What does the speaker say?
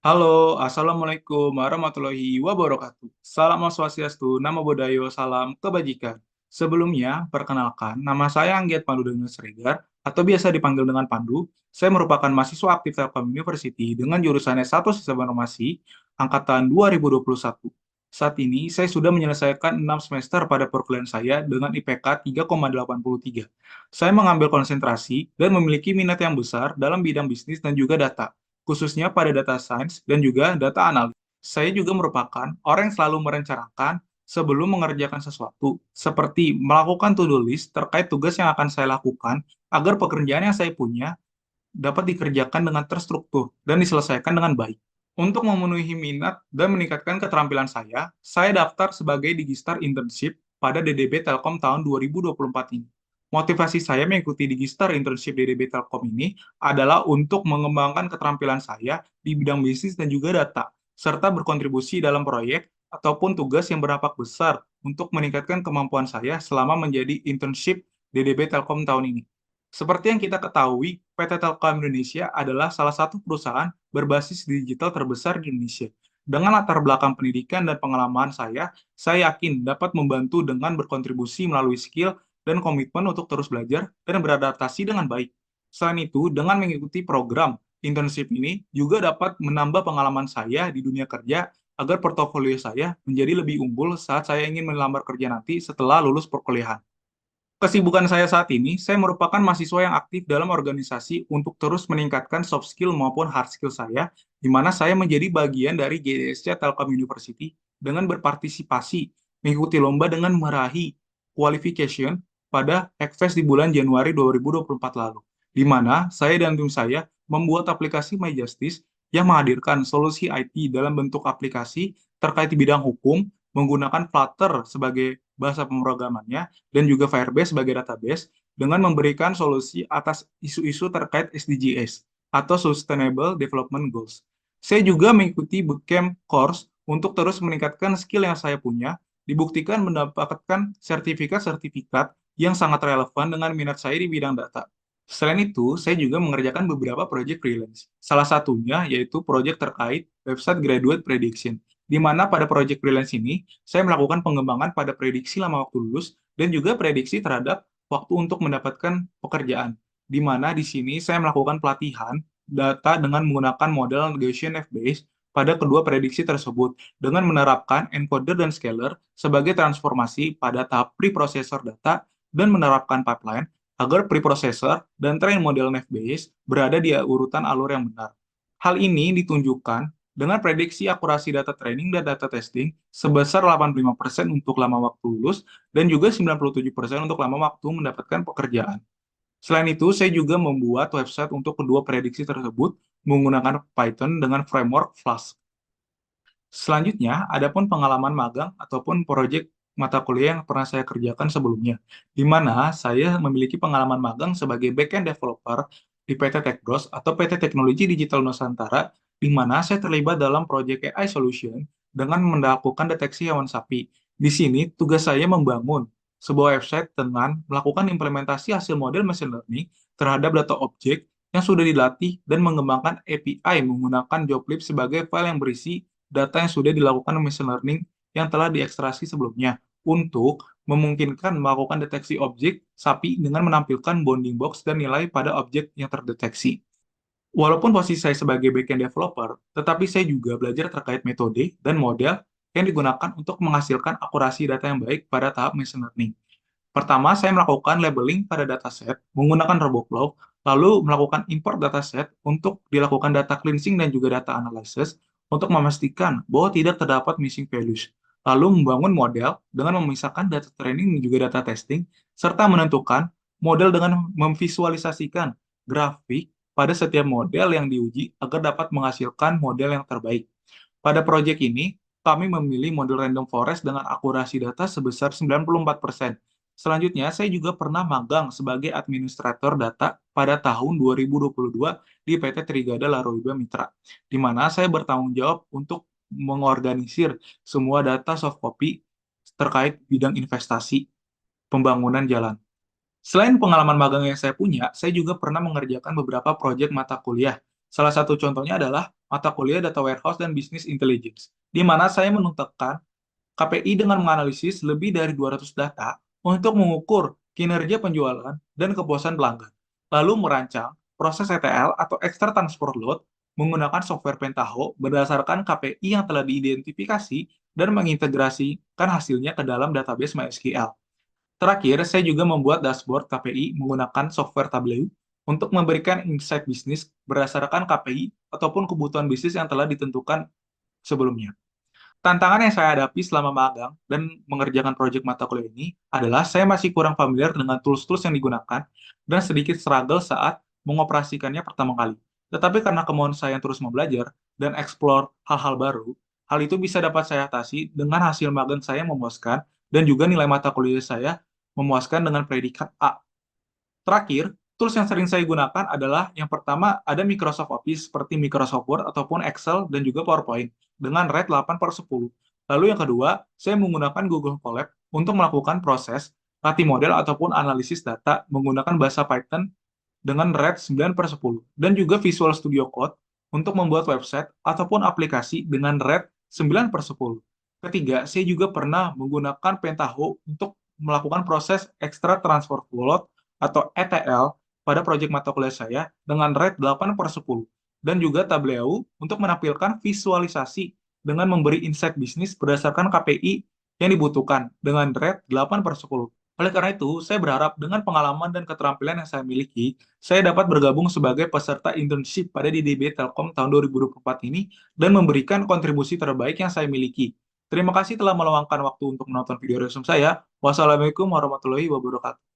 Halo, Assalamualaikum warahmatullahi wabarakatuh. Salam Swastiastu, Namo Buddhaya, salam kebajikan. Sebelumnya, perkenalkan, nama saya Anggiat Pandu Siregar, atau biasa dipanggil dengan Pandu. Saya merupakan mahasiswa aktif Telkom University dengan jurusan S1 Sistem Informasi angkatan 2021. Saat ini, saya sudah menyelesaikan 6 semester pada perkuliahan saya dengan IPK 3,83. Saya mengambil konsentrasi dan memiliki minat yang besar dalam bidang bisnis dan juga data, khususnya pada data science dan juga data analis. Saya juga merupakan orang yang selalu merencanakan sebelum mengerjakan sesuatu, seperti melakukan to-do list terkait tugas yang akan saya lakukan agar pekerjaan yang saya punya dapat dikerjakan dengan terstruktur dan diselesaikan dengan baik. Untuk memenuhi minat dan meningkatkan keterampilan saya daftar sebagai Digistar Internship pada DDB Telkom tahun 2024 ini. Motivasi saya mengikuti Digistar Internship DDB Telkom ini adalah untuk mengembangkan keterampilan saya di bidang bisnis dan juga data, serta berkontribusi dalam proyek ataupun tugas yang berdampak besar untuk meningkatkan kemampuan saya selama menjadi internship DDB Telkom tahun ini. Seperti yang kita ketahui, PT Telkom Indonesia adalah salah satu perusahaan berbasis digital terbesar di Indonesia. Dengan latar belakang pendidikan dan pengalaman saya yakin dapat membantu dengan berkontribusi melalui skill dan komitmen untuk terus belajar dan beradaptasi dengan baik. Selain itu, dengan mengikuti program internship ini juga dapat menambah pengalaman saya di dunia kerja agar portofolio saya menjadi lebih unggul saat saya ingin melamar kerja nanti setelah lulus perkuliahan. Kesibukan saya saat ini, saya merupakan mahasiswa yang aktif dalam organisasi untuk terus meningkatkan soft skill maupun hard skill saya, di mana saya menjadi bagian dari GDSC Telkom University dengan berpartisipasi mengikuti lomba dengan meraih qualification pada Hackfest di bulan Januari 2024 lalu, di mana saya dan tim saya membuat aplikasi My Justice yang menghadirkan solusi IT dalam bentuk aplikasi terkait di bidang hukum menggunakan Flutter sebagai bahasa pemrogramannya dan juga Firebase sebagai database dengan memberikan solusi atas isu-isu terkait SDGs atau Sustainable Development Goals. Saya juga mengikuti bootcamp course untuk terus meningkatkan skill yang saya punya, dibuktikan mendapatkan sertifikat-sertifikat yang sangat relevan dengan minat saya di bidang data. Selain itu, saya juga mengerjakan beberapa proyek freelance. Salah satunya yaitu proyek terkait website graduate prediction, di mana pada proyek freelance ini saya melakukan pengembangan pada prediksi lama waktu lulus dan juga prediksi terhadap waktu untuk mendapatkan pekerjaan. Di mana di sini saya melakukan pelatihan data dengan menggunakan model Gaussian F-based pada kedua prediksi tersebut dengan menerapkan encoder dan scaler sebagai transformasi pada tahap preprocessor data dan menerapkan pipeline agar preprocessor dan train model F-based berada di urutan alur yang benar. Hal ini ditunjukkan dengan prediksi akurasi data training dan data testing sebesar 85% untuk lama waktu lulus dan juga 97% untuk lama waktu mendapatkan pekerjaan. Selain itu, saya juga membuat website untuk kedua prediksi tersebut menggunakan Python dengan framework Flask. Selanjutnya, adapun pengalaman magang ataupun proyek mata kuliah yang pernah saya kerjakan sebelumnya, di mana saya memiliki pengalaman magang sebagai backend developer di PT Tekbros atau PT Teknologi Digital Nusantara, di mana saya terlibat dalam proyek AI Solution dengan melakukan deteksi hewan sapi. Di sini, tugas saya membangun sebuah website dengan melakukan implementasi hasil model machine learning terhadap data objek yang sudah dilatih dan mengembangkan API menggunakan Joblib sebagai file yang berisi data yang sudah dilakukan machine learning yang telah diekstraksi sebelumnya untuk memungkinkan melakukan deteksi objek sapi dengan menampilkan bounding box dan nilai pada objek yang terdeteksi. Walaupun posisi saya sebagai backend developer, tetapi saya juga belajar terkait metode dan model yang digunakan untuk menghasilkan akurasi data yang baik pada tahap machine learning. Pertama, saya melakukan labeling pada dataset menggunakan Roboflow, lalu melakukan import dataset untuk dilakukan data cleansing dan juga data analysis untuk memastikan bahwa tidak terdapat missing values. Lalu membangun model dengan memisahkan data training dan juga data testing, serta menentukan model dengan memvisualisasikan grafik pada setiap model yang diuji agar dapat menghasilkan model yang terbaik. Pada proyek ini, kami memilih model random forest dengan akurasi data sebesar 94%. Selanjutnya, saya juga pernah magang sebagai administrator data pada tahun 2022 di PT Trigada Laroiba Mitra, di mana saya bertanggung jawab untuk mengorganisir semua data soft copy terkait bidang investasi pembangunan jalan. Selain pengalaman magang yang saya punya, saya juga pernah mengerjakan beberapa proyek mata kuliah. Salah satu contohnya adalah mata kuliah Data Warehouse dan Business Intelligence, di mana saya menuntaskan KPI dengan menganalisis lebih dari 200 data untuk mengukur kinerja penjualan dan kepuasan pelanggan, lalu merancang proses ETL atau Extra Transport Load menggunakan software Pentaho berdasarkan KPI yang telah diidentifikasi dan mengintegrasikan hasilnya ke dalam database MySQL. Terakhir, saya juga membuat dashboard KPI menggunakan software Tableau untuk memberikan insight bisnis berdasarkan KPI ataupun kebutuhan bisnis yang telah ditentukan sebelumnya. Tantangan yang saya hadapi selama magang dan mengerjakan proyek mata kuliah ini adalah saya masih kurang familiar dengan tools-tools yang digunakan dan sedikit struggle saat mengoperasikannya pertama kali. Tetapi karena kemauan saya yang terus mau belajar dan explore hal-hal baru, hal itu bisa dapat saya atasi dengan hasil magang saya yang memuaskan dan juga nilai mata kuliah saya memuaskan dengan predikat A. Terakhir, tools yang sering saya gunakan adalah yang pertama ada Microsoft Office seperti Microsoft Word ataupun Excel dan juga PowerPoint dengan rate 8/10. Lalu yang kedua, saya menggunakan Google Colab untuk melakukan proses latih model ataupun analisis data menggunakan bahasa Python dengan rate 9/10 dan juga Visual Studio Code untuk membuat website ataupun aplikasi dengan rate 9/10. Ketiga, saya juga pernah menggunakan Pentaho untuk melakukan proses Extra Transport Load atau ETL pada proyek mata kuliah saya dengan rate 8/10 dan juga Tableau untuk menampilkan visualisasi dengan memberi insight bisnis berdasarkan KPI yang dibutuhkan dengan rate 8/10. Oleh karena itu, saya berharap dengan pengalaman dan keterampilan yang saya miliki, saya dapat bergabung sebagai peserta internship pada DDB Telkom tahun 2024 ini dan memberikan kontribusi terbaik yang saya miliki. Terima kasih telah meluangkan waktu untuk menonton video resume saya. Wassalamualaikum warahmatullahi wabarakatuh.